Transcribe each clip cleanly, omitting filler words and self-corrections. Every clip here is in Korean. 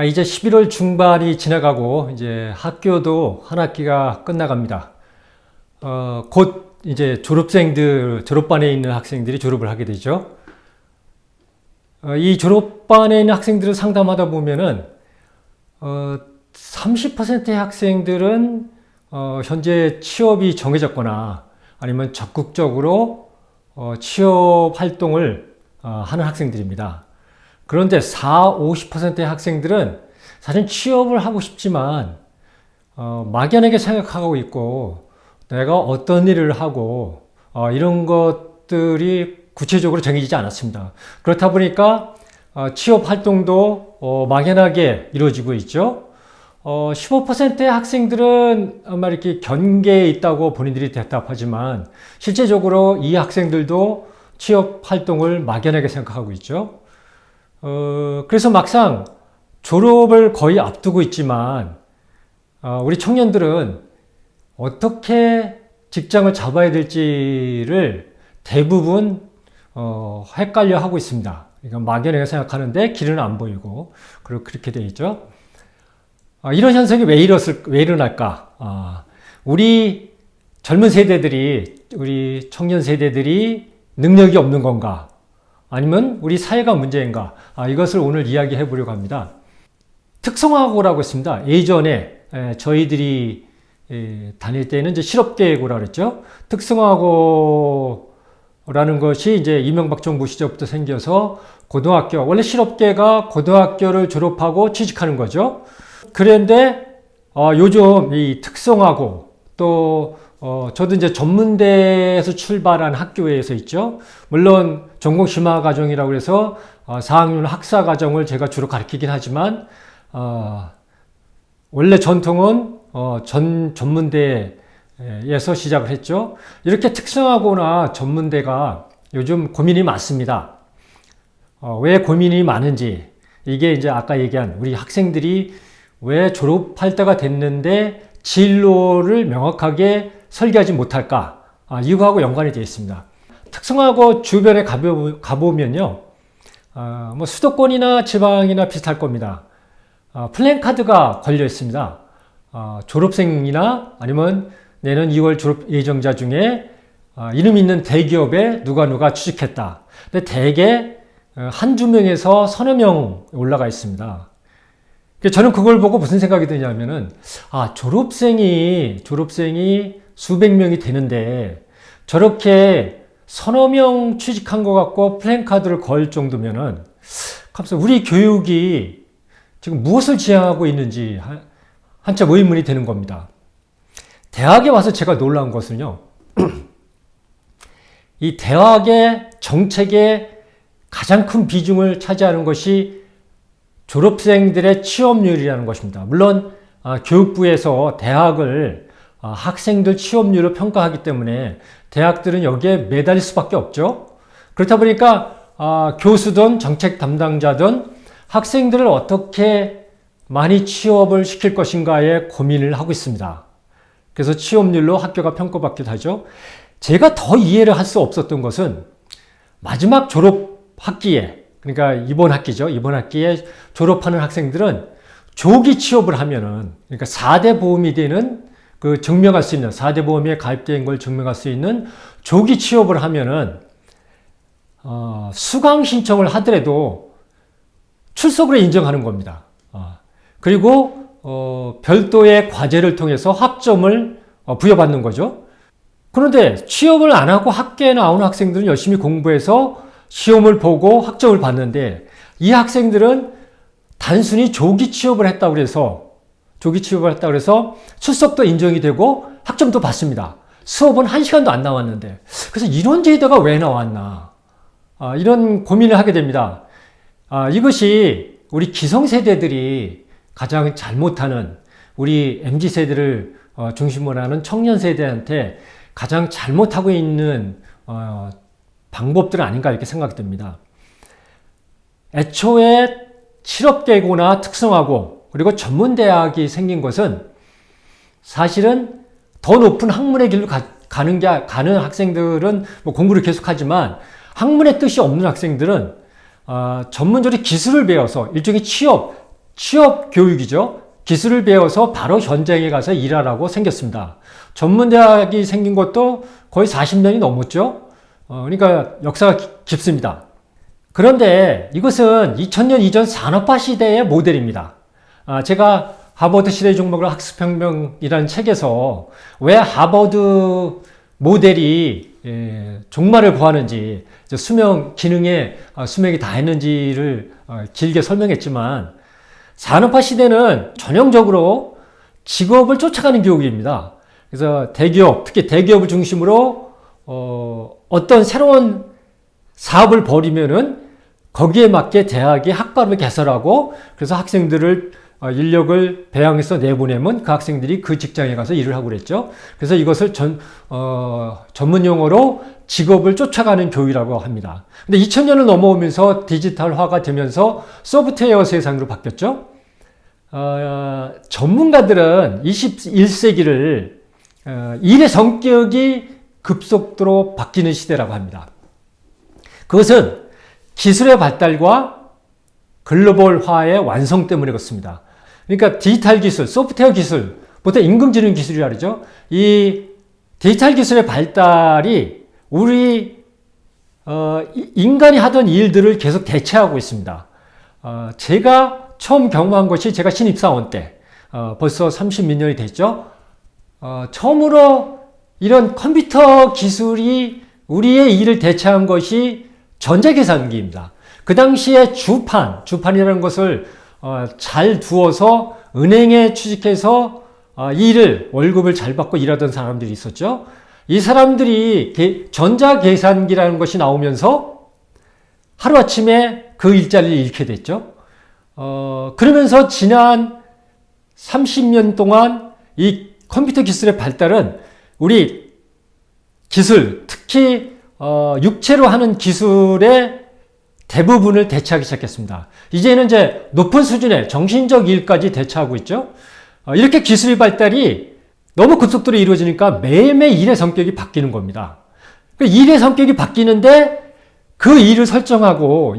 이제 11월 중반이 지나가고 이제 학교도 한 학기가 끝나갑니다. 곧 이제 졸업반에 있는 학생들이 졸업을 하게 되죠. 이 졸업반에 있는 학생들을 상담하다 보면은 30%의 학생들은 현재 취업이 정해졌거나 아니면 적극적으로 취업 활동을 하는 학생들입니다. 그런데 50%의 학생들은 사실 취업을 하고 싶지만 막연하게 생각하고 있고 내가 어떤 일을 하고 이런 것들이 구체적으로 정해지지 않았습니다. 그렇다 보니까 취업 활동도 막연하게 이루어지고 있죠. 15%의 학생들은 아마 이렇게 경계에 있다고 본인들이 대답하지만 실제적으로 이 학생들도 취업 활동을 막연하게 생각하고 있죠. 그래서 막상 졸업을 거의 앞두고 있지만 우리 청년들은 어떻게 직장을 잡아야 될지를 대부분 헷갈려 하고 있습니다. 그러니까 막연하게 생각하는데 길은 안 보이고 그렇게 돼 있죠. 이런 현상이 왜 일어날까? 우리 젊은 세대들이, 우리 청년 세대들이 능력이 없는 건가? 아니면 우리 사회가 문제인가? 이것을 오늘 이야기해 보려고 합니다. 특성화고라고 했습니다. 예전에 저희들이 다닐 때는 이제 실업계고라고 그랬죠. 특성화고라는 것이 이제 이명박 정부 시절부터 생겨서 원래 실업계가 고등학교를 졸업하고 취직하는 거죠. 그런데 요즘 이 특성화고 또 저도 이제 전문대에서 출발한 학교에서 있죠. 물론 전공 심화 과정이라고 해서 4학년 학사 과정을 제가 주로 가르치긴 하지만 원래 전통은 전문대에서 시작을 했죠. 이렇게 특성화고나 전문대가 요즘 고민이 많습니다. 왜 고민이 많은지, 이게 이제 아까 얘기한 우리 학생들이 왜 졸업할 때가 됐는데 진로를 명확하게 설계하지 못할까? 이거하고 연관이 되어 있습니다. 특성화고 주변에 가보면요. 뭐 수도권이나 지방이나 비슷할 겁니다. 플랜카드가 걸려 있습니다. 졸업생이나 아니면 내년 2월 졸업 예정자 중에 이름 있는 대기업에 누가 취직했다. 근데 대개 한두 명에서 서너 명 올라가 있습니다. 저는 그걸 보고 무슨 생각이 드냐면은, 졸업생이 수백 명이 되는데 저렇게 서너 명 취직한 것 같고 플랜카드를 걸 정도면은 우리 교육이 지금 무엇을 지향하고 있는지 한참 의문이 되는 겁니다. 대학에 와서 제가 놀라운 것은요, 이 대학의 정책의 가장 큰 비중을 차지하는 것이 졸업생들의 취업률이라는 것입니다. 물론 교육부에서 대학을 학생들 취업률로 평가하기 때문에 대학들은 여기에 매달릴 수밖에 없죠. 그렇다 보니까 교수든 정책 담당자든 학생들을 어떻게 많이 취업을 시킬 것인가에 고민을 하고 있습니다. 그래서 취업률로 학교가 평가받기도 하죠. 제가 더 이해를 할 수 없었던 것은 마지막 졸업 학기에, 그러니까 이번 학기죠. 이번 학기에 졸업하는 학생들은 조기 취업을 하면은, 그러니까 4대 보험이 되는 증명할 수 있는, 4대 보험에 가입된 걸 증명할 수 있는 조기 취업을 하면은, 수강 신청을 하더라도 출석으로 인정하는 겁니다. 그리고, 별도의 과제를 통해서 학점을 부여받는 거죠. 그런데 취업을 안 하고 학교에 나오는 학생들은 열심히 공부해서 시험을 보고 학점을 받는데 이 학생들은 단순히 조기 취업을 했다고 해서 출석도 인정이 되고 학점도 받습니다. 수업은 1시간도 안 나왔는데 그래서 이런 제도가 왜 나왔나 이런 고민을 하게 됩니다. 이것이 우리 기성세대들이 가장 잘못하는 우리 MZ세대를 중심으로 하는 청년세대한테 가장 잘못하고 있는 방법들은 아닌가 이렇게 생각이 듭니다. 애초에 실업계고나 특성화고 그리고 전문대학이 생긴 것은 사실은 더 높은 학문의 길로 가는 학생들은 뭐 공부를 계속하지만 학문의 뜻이 없는 학생들은 전문적인 기술을 배워서 일종의 취업, 취업 교육이죠. 기술을 배워서 바로 현장에 가서 일하라고 생겼습니다. 전문대학이 생긴 것도 거의 40년이 넘었죠. 그러니까 역사가 깊습니다. 그런데 이것은 2000년 이전 산업화 시대의 모델입니다. 제가 하버드 시대 종목을 학습혁명이라는 책에서 왜 하버드 모델이 종말을 구하는지, 수명 기능에 수명이 다했는지를 길게 설명했지만, 산업화 시대는 전형적으로 직업을 쫓아가는 교육입니다. 그래서 대기업, 특히 대기업을 중심으로 어떤 새로운 사업을 벌이면은 거기에 맞게 대학이 학과를 개설하고, 그래서 학생들을 인력을 배양해서 내보내면 그 학생들이 그 직장에 가서 일을 하고 그랬죠. 그래서 이것을 전문 용어로 직업을 쫓아가는 교육이라고 합니다. 근데 2000년을 넘어오면서 디지털화가 되면서 소프트웨어 세상으로 바뀌었죠. 전문가들은 21세기를 일의 성격이 급속도로 바뀌는 시대라고 합니다. 그것은 기술의 발달과 글로벌화의 완성 때문에 그렇습니다. 그러니까 디지털 기술, 소프트웨어 기술, 보통 인공지능 기술이라 그러죠. 이 디지털 기술의 발달이 우리 인간이 하던 일들을 계속 대체하고 있습니다. 제가 처음 경험한 것이 제가 신입사원 때, 벌써 30몇 년이 됐죠. 처음으로 이런 컴퓨터 기술이 우리의 일을 대체한 것이 전자계산기입니다. 그 당시에 주판이라는 것을 잘 두어서 은행에 취직해서 월급을 잘 받고 일하던 사람들이 있었죠. 이 사람들이 전자계산기라는 것이 나오면서 하루아침에 그 일자리를 잃게 됐죠. 그러면서 지난 30년 동안 이 컴퓨터 기술의 발달은 우리 기술, 특히 육체로 하는 기술의 대부분을 대체하기 시작했습니다. 이제는 이제 높은 수준의 정신적 일까지 대체하고 있죠. 이렇게 기술의 발달이 너무 급속도로 이루어지니까 매일매일 일의 성격이 바뀌는 겁니다. 그 일의 성격이 바뀌는데 그 일을 설정하고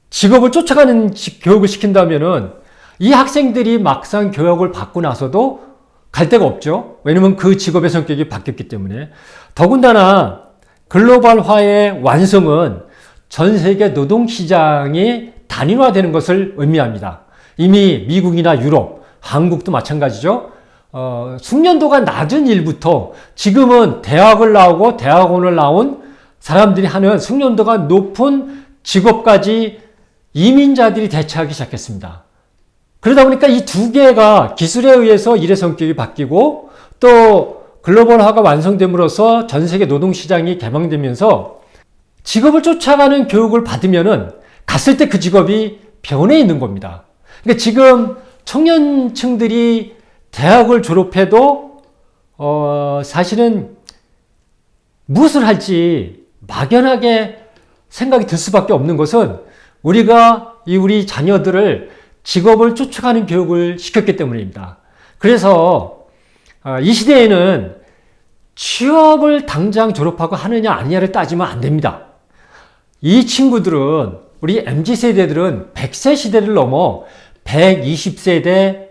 직업을 쫓아가는 교육을 시킨다면은 이 학생들이 막상 교육을 받고 나서도 갈 데가 없죠. 왜냐면 그 직업의 성격이 바뀌었기 때문에. 더군다나 글로벌화의 완성은 전 세계 노동시장이 단일화되는 것을 의미합니다. 이미 미국이나 유럽, 한국도 마찬가지죠. 숙련도가 낮은 일부터 지금은 대학을 나오고 대학원을 나온 사람들이 하는 숙련도가 높은 직업까지 이민자들이 대체하기 시작했습니다. 그러다 보니까 이 두 개가 기술에 의해서 일의 성격이 바뀌고 또 글로벌화가 완성됨으로써 전 세계 노동시장이 개방되면서 직업을 쫓아가는 교육을 받으면은 갔을 때 그 직업이 변해 있는 겁니다. 그러니까 지금 청년층들이 대학을 졸업해도 사실은 무엇을 할지 막연하게 생각이 들 수밖에 없는 것은 우리가 우리 자녀들을 직업을 쫓아가는 교육을 시켰기 때문입니다. 그래서 이 시대에는 취업을 당장 졸업하고 하느냐 아니냐를 따지면 안 됩니다. 이 친구들은, 우리 MZ세대들은 100세 시대를 넘어 120세대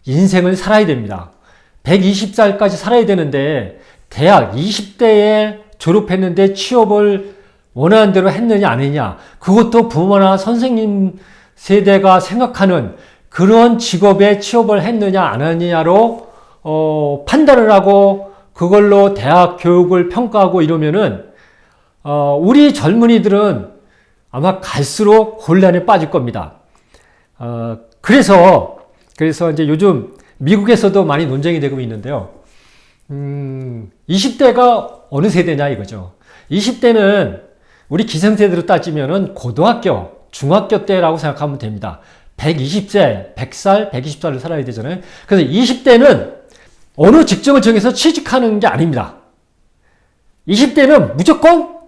인생을 살아야 됩니다. 120살까지 살아야 되는데 대학 20대에 졸업했는데 취업을 원하는 대로 했느냐 안 했느냐, 그것도 부모나 선생님 세대가 생각하는 그런 직업에 취업을 했느냐 안 했느냐로 판단을 하고 그걸로 대학 교육을 평가하고 이러면은 우리 젊은이들은 아마 갈수록 곤란에 빠질 겁니다. 그래서 이제 요즘 미국에서도 많이 논쟁이 되고 있는데요. 20대가 어느 세대냐 이거죠. 20대는 우리 기성세대로 따지면은 고등학교, 중학교 때라고 생각하면 됩니다. 120세, 100살, 120살을 살아야 되잖아요. 그래서 20대는 어느 직종을 정해서 취직하는 게 아닙니다. 20대는 무조건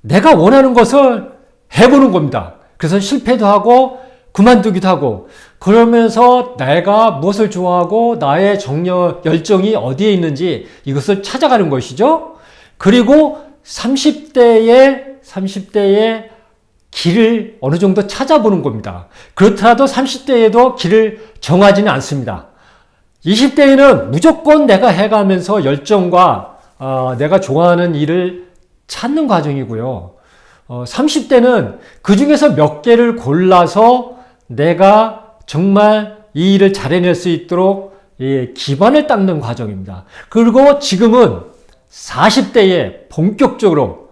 내가 원하는 것을 해보는 겁니다. 그래서 실패도 하고 그만두기도 하고, 그러면서 내가 무엇을 좋아하고 나의 열정이 어디에 있는지 이것을 찾아가는 것이죠. 그리고 30대에 길을 어느 정도 찾아보는 겁니다. 그렇더라도 30대에도 길을 정하지는 않습니다. 20대에는 무조건 내가 해가면서 열정과 내가 좋아하는 일을 찾는 과정이고요. 30대는 그 중에서 몇 개를 골라서 내가 정말 이 일을 잘 해낼 수 있도록 기반을 닦는 과정입니다. 그리고 지금은 40대에 본격적으로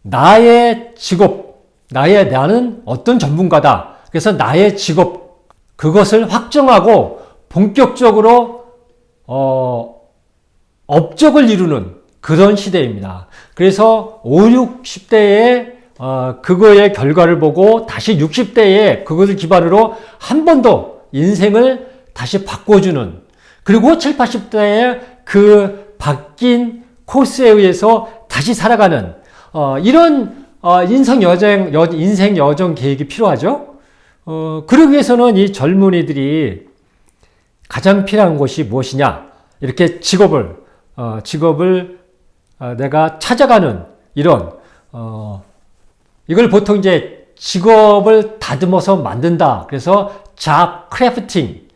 나의 직업, 나는 어떤 전문가다. 그래서 나의 직업, 그것을 확정하고 본격적으로 업적을 이루는 그런 시대입니다. 그래서 50, 60대에 그거의 결과를 보고 다시 60대에 그것을 기반으로 한 번 더 인생을 다시 바꿔주는, 그리고 7, 80대에 그 바뀐 코스에 의해서 다시 살아가는 이런 인생 여정 계획이 필요하죠. 그러기 위해서는 이 젊은이들이 가장 필요한 것이 무엇이냐? 이렇게 직업을 내가 찾아가는 이런 이걸 보통 이제 직업을 다듬어서 만든다. 그래서 잡 크래프팅,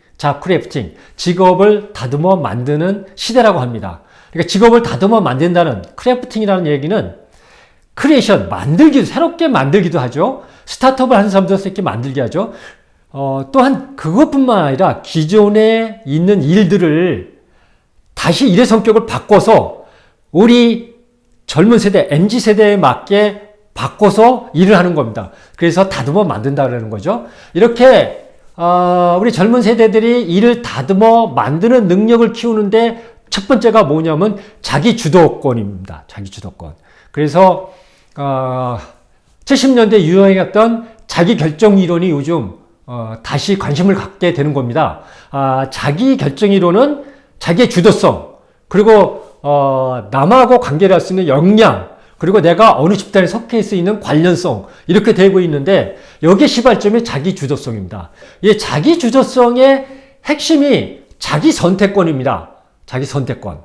직업을 다듬어 만드는 시대라고 합니다. 그러니까 직업을 다듬어 만든다는 크래프팅이라는 얘기는 크리에이션, 만들기도, 새롭게 만들기도 하죠. 스타트업을 하는 사람도 새롭게 만들게 하죠. 또한 그것뿐만 아니라 기존에 있는 일들을 다시 일의 성격을 바꿔서 우리 젊은 세대, MZ세대에 맞게 바꿔서 일을 하는 겁니다. 그래서 다듬어 만든다는 거죠. 이렇게 우리 젊은 세대들이 일을 다듬어 만드는 능력을 키우는데 첫 번째가 뭐냐면 자기 주도권입니다. 자기 주도권. 그래서 70년대 유행했던 자기 결정 이론이 요즘 다시 관심을 갖게 되는 겁니다. 자기 결정 이론은 자기의 주도성, 그리고 남하고 관계를 할 수 있는 역량, 그리고 내가 어느 집단에 속해 있을 수 있는 관련성, 이렇게 되고 있는데 여기에 시발점이 자기 주도성입니다. 이 자기 주도성의 핵심이 자기 선택권입니다. 자기 선택권.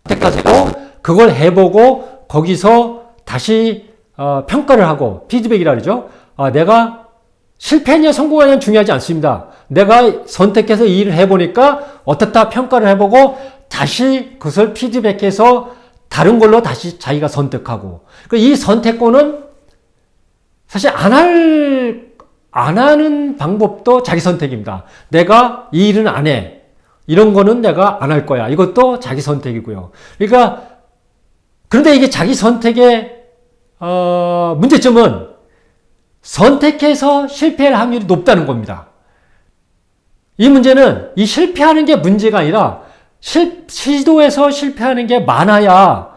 선택하고 그걸 해보고 거기서 다시 평가를 하고, 피드백이라 그러죠. 내가 실패했냐 성공했냐 중요하지 않습니다. 내가 선택해서 이 일을 해보니까 어떻다 평가를 해보고 다시 그것을 피드백해서 다른 걸로 다시 자기가 선택하고, 이 선택권은 사실 안 하는 방법도 자기 선택입니다. 내가 이 일은 안 해. 이런 거는 내가 안 할 거야. 이것도 자기 선택이고요. 그러니까 그런데 이게 자기 선택의 문제점은 선택해서 실패할 확률이 높다는 겁니다. 이 문제는 이 실패하는 게 문제가 아니라 시도해서 실패하는 게 많아야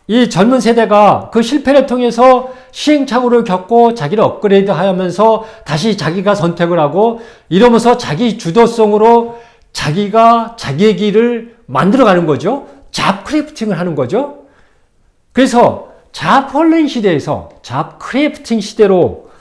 이 젊은 세대가 그 실패를 통해서 시행착오를 겪고 자기를 업그레이드 하면서 다시 자기가 선택을 하고 이러면서 자기 주도성으로 자기가 자기의 길을 만들어가는 거죠. 잡 크래프팅을 하는 거죠. 그래서 잡 헐링 시대에서 잡 크래프팅 시대로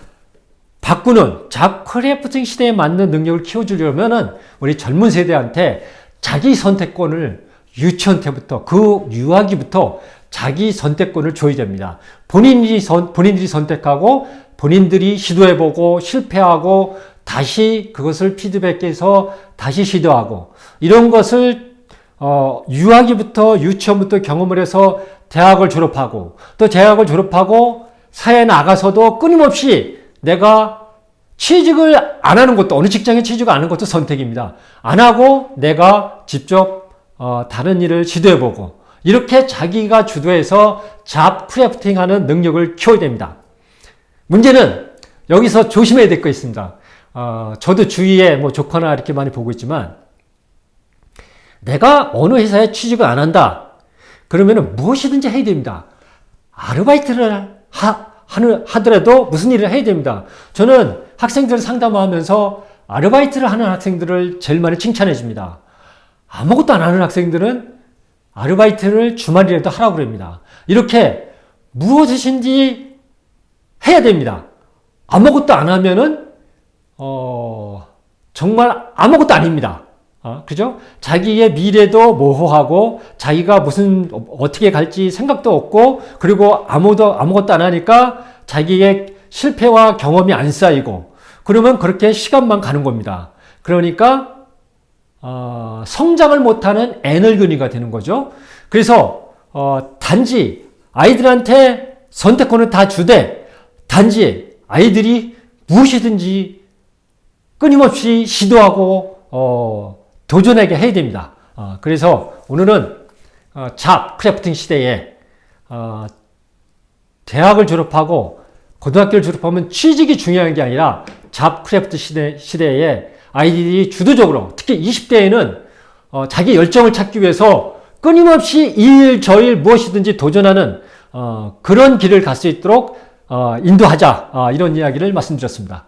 바꾸는, 잡 크래프팅 시대에 맞는 능력을 키워주려면은 우리 젊은 세대한테 자기 선택권을 유치원 때부터, 그 유아기부터 자기 선택권을 줘야 됩니다. 본인들이 선택하고 본인들이 시도해보고 실패하고 다시 그것을 피드백해서 다시 시도하고, 이런 것을 유아기부터 유치원부터 경험을 해서 대학을 졸업하고, 또 대학을 졸업하고 사회에 나가서도 끊임없이 내가 취직을 안 하는 것도, 어느 직장에 취직을 안 하는 것도 선택입니다. 안 하고 내가 직접 다른 일을 시도해보고, 이렇게 자기가 주도해서 잡 크래프팅 하는 능력을 키워야 됩니다. 문제는 여기서 조심해야 될 거 있습니다. 저도 주위에 뭐 조카나 이렇게 많이 보고 있지만, 내가 어느 회사에 취직을 안 한다. 그러면은 무엇이든지 해야 됩니다. 아르바이트를 하더라도 무슨 일을 해야 됩니다. 저는 학생들을 상담하면서 아르바이트를 하는 학생들을 제일 많이 칭찬해 줍니다. 아무것도 안 하는 학생들은 아르바이트를 주말이라도 하라고 그럽니다. 이렇게 무엇이든지 해야 됩니다. 아무것도 안 하면은 정말 아무것도 아닙니다. 그죠? 자기의 미래도 모호하고 자기가 어떻게 갈지 생각도 없고 그리고 아무것도 안 하니까 자기의 실패와 경험이 안 쌓이고 그러면 그렇게 시간만 가는 겁니다. 그러니까 성장을 못하는 애늙은이가 되는 거죠. 그래서 단지 아이들한테 선택권을 다 주되 단지 아이들이 무엇이든지 끊임없이 시도하고 도전하게 해야 됩니다. 그래서 오늘은 잡 크래프팅 시대에 대학을 졸업하고 고등학교를 졸업하면 취직이 중요한 게 아니라 잡 크래프트 시대에 아이들이 주도적으로 특히 20대에는 자기 열정을 찾기 위해서 끊임없이 이 일 저 일 무엇이든지 도전하는 그런 길을 갈 수 있도록 인도하자 이런 이야기를 말씀드렸습니다.